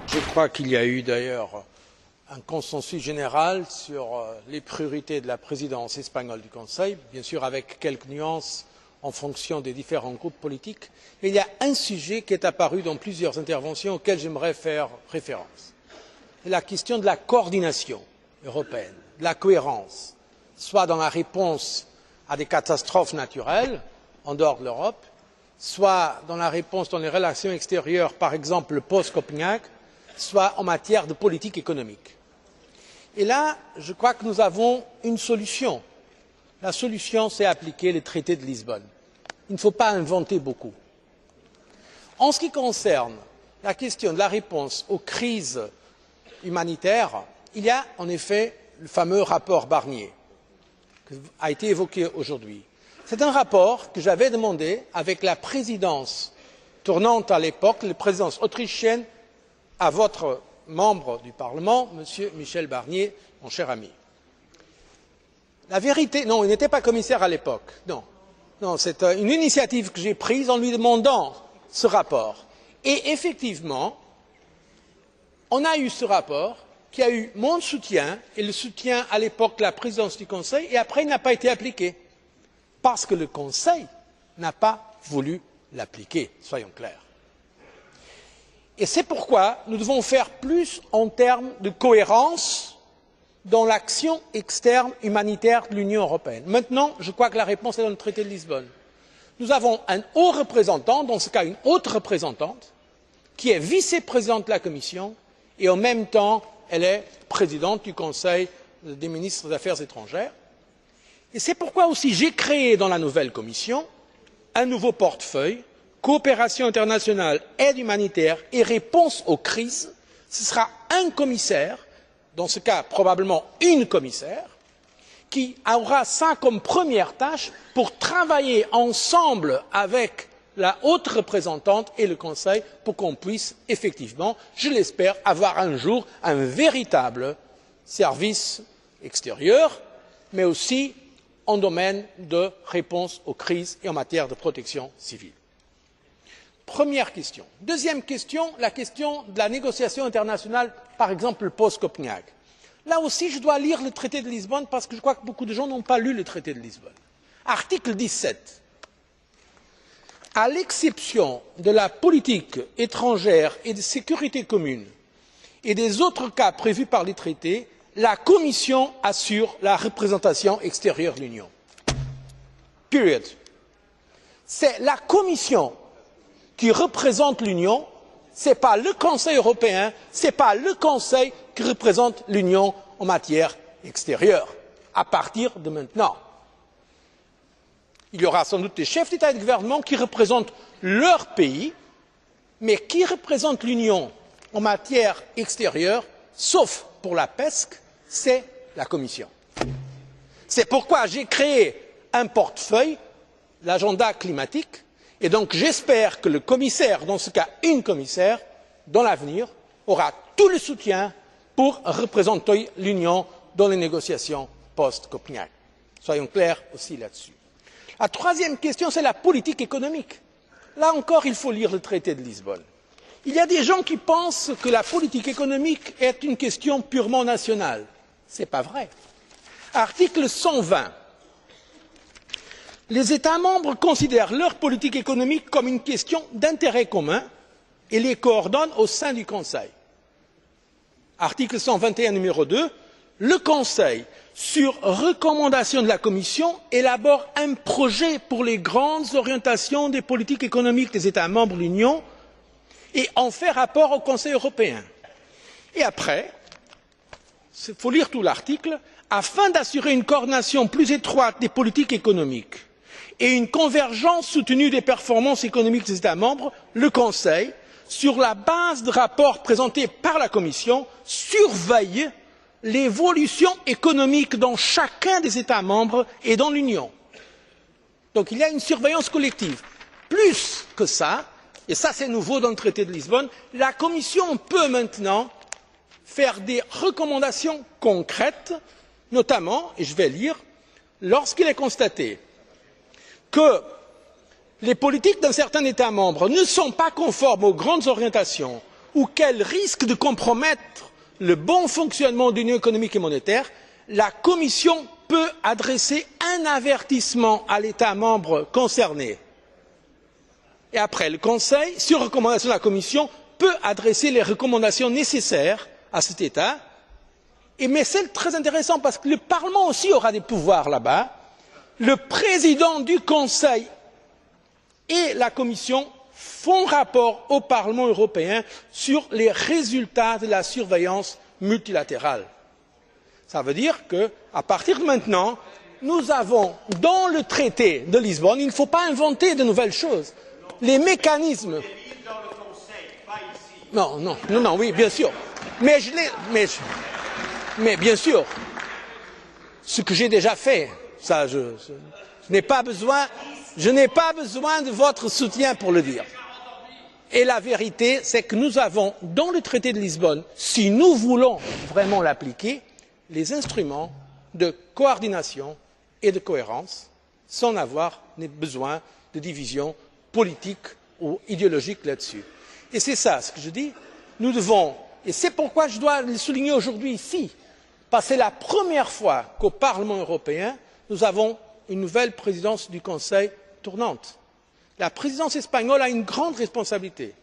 Je crois qu'il y a eu d'ailleurs un consensus général sur les priorités de la présidence espagnole du Conseil, bien sûr avec quelques nuances en fonction des différents groupes politiques, mais il y a un sujet qui est apparu dans plusieurs interventions auquel j'aimerais faire référence. C'est la question de la coordination européenne, de la cohérence, soit dans la réponse à des catastrophes naturelles en dehors de l'Europe, soit dans la réponse dans les relations extérieures, par exemple post Copenhague, soit en matière de politique économique. Et là, je crois que nous avons une solution. La solution, c'est appliquer le traité de Lisbonne. Il ne faut pas inventer beaucoup. En ce qui concerne la question de la réponse aux crises humanitaires, il y a en effet le fameux rapport Barnier, qui a été évoqué aujourd'hui. C'est un rapport que j'avais demandé avec la présidence tournante à l'époque, la présidence autrichienne, à votre membre du Parlement, Monsieur Michel Barnier, mon cher ami. La vérité, non, il n'était pas commissaire à l'époque, non, c'est une initiative que j'ai prise en lui demandant ce rapport. Et effectivement, on a eu ce rapport qui a eu mon soutien et le soutien à l'époque de la présidence du Conseil, et après il n'a pas été appliqué. Parce que le Conseil n'a pas voulu l'appliquer, soyons clairs. Et c'est pourquoi nous devons faire plus en termes de cohérence dans l'action externe humanitaire de l'Union européenne. Maintenant, je crois que la réponse est dans le traité de Lisbonne. Nous avons un haut représentant, dans ce cas une haute représentante, qui est vice-présidente de la Commission et en même temps elle est présidente du Conseil des ministres des Affaires étrangères. Et c'est pourquoi aussi j'ai créé dans la nouvelle Commission un nouveau portefeuille coopération internationale, aide humanitaire et réponse aux crises. Ce sera un commissaire, dans ce cas probablement une commissaire, qui aura ça comme première tâche pour travailler ensemble avec la haute représentante et le Conseil pour qu'on puisse effectivement, je l'espère, avoir un jour un véritable service extérieur, mais aussi en domaine de réponse aux crises et en matière de protection civile. Première question. Deuxième question, la question de la négociation internationale, par exemple post Copenhague. Là aussi, je dois lire le traité de Lisbonne parce que je crois que beaucoup de gens n'ont pas lu le traité de Lisbonne. Article 17. À l'exception de la politique étrangère et de sécurité commune et des autres cas prévus par les traités, la Commission assure la représentation extérieure de l'Union. Period. C'est la Commission qui représente l'Union, ce n'est pas le Conseil européen, ce n'est pas le Conseil qui représente l'Union en matière extérieure, à partir de maintenant. Il y aura sans doute des chefs d'État et de gouvernement qui représentent leur pays, mais qui représente l'Union en matière extérieure, sauf pour la PESC, c'est la Commission. C'est pourquoi j'ai créé un portefeuille, l'agenda climatique, et donc j'espère que le commissaire, dans ce cas une commissaire, dans l'avenir, aura tout le soutien pour représenter l'Union dans les négociations post Copenhague. Soyons clairs aussi là-dessus. La troisième question, c'est la politique économique. Là encore, il faut lire le traité de Lisbonne. Il y a des gens qui pensent que la politique économique est une question purement nationale. Ce n'est pas vrai. Article 120. Les États membres considèrent leur politique économique comme une question d'intérêt commun et les coordonnent au sein du Conseil. Article 121, numéro 2. Le Conseil, sur recommandation de la Commission, élabore un projet pour les grandes orientations des politiques économiques des États membres de l'Union et en fait rapport au Conseil européen. Et après, il faut lire tout l'article, afin d'assurer une coordination plus étroite des politiques économiques et une convergence soutenue des performances économiques des États membres, le Conseil, sur la base de rapports présentés par la Commission, surveille l'évolution économique dans chacun des États membres et dans l'Union. Donc il y a une surveillance collective. Plus que ça, et ça c'est nouveau dans le traité de Lisbonne, la Commission peut maintenant faire des recommandations concrètes, notamment, et je vais lire, lorsqu'il est constaté que les politiques d'un certain État membre ne sont pas conformes aux grandes orientations ou qu'elles risquent de compromettre le bon fonctionnement de l'Union économique et monétaire, la Commission peut adresser un avertissement à l'État membre concerné. Et après, le Conseil, sur recommandation de la Commission, peut adresser les recommandations nécessaires à cet État. Mais c'est très intéressant parce que le Parlement aussi aura des pouvoirs là-bas. Le président du Conseil et la Commission font rapport au Parlement européen sur les résultats de la surveillance multilatérale. Ça veut dire qu'à partir de maintenant, nous avons dans le traité de Lisbonne, il ne faut pas inventer de nouvelles choses, les mécanismes. Non, non, non, non, oui, bien sûr. Mais bien sûr, ce que j'ai déjà fait, ça, je n'ai pas besoin de votre soutien pour le dire. Et la vérité, c'est que nous avons, dans le traité de Lisbonne, si nous voulons vraiment l'appliquer, les instruments de coordination et de cohérence sans avoir besoin de division politique ou idéologique là-dessus. Et c'est ça ce que je dis. Nous devons, et c'est pourquoi je dois le souligner aujourd'hui ici, parce que c'est la première fois qu'au Parlement européen, nous avons une nouvelle présidence du Conseil tournante. La présidence espagnole a une grande responsabilité.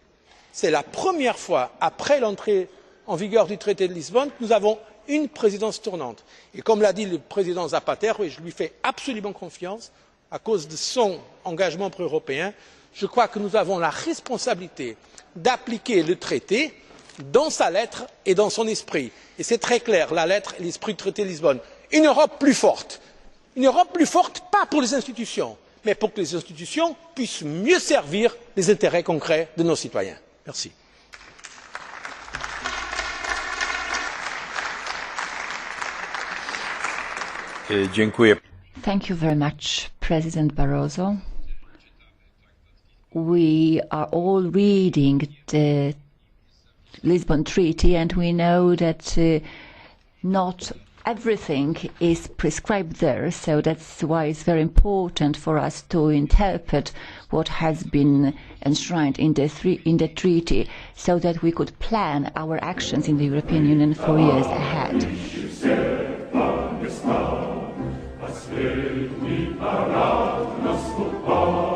C'est la première fois, après l'entrée en vigueur du traité de Lisbonne, que nous avons une présidence tournante. Et comme l'a dit le président Zapatero, et je lui fais absolument confiance, à cause de son engagement pro-européen, je crois que nous avons la responsabilité d'appliquer le traité dans sa lettre et dans son esprit. Et c'est très clair, la lettre et l'esprit du traité de Lisbonne. Une Europe plus forte. Une Europe plus forte, pas pour les institutions, mais pour que les institutions puissent mieux servir les intérêts concrets de nos citoyens. Merci. Thank you very much, President Barroso. We are all reading the Lisbon Treaty and we know that not everything is prescribed there, so that's why it's very important for us to interpret what has been enshrined in the treaty so that we could plan our actions in the European Union for years ahead. Welt mi parat nas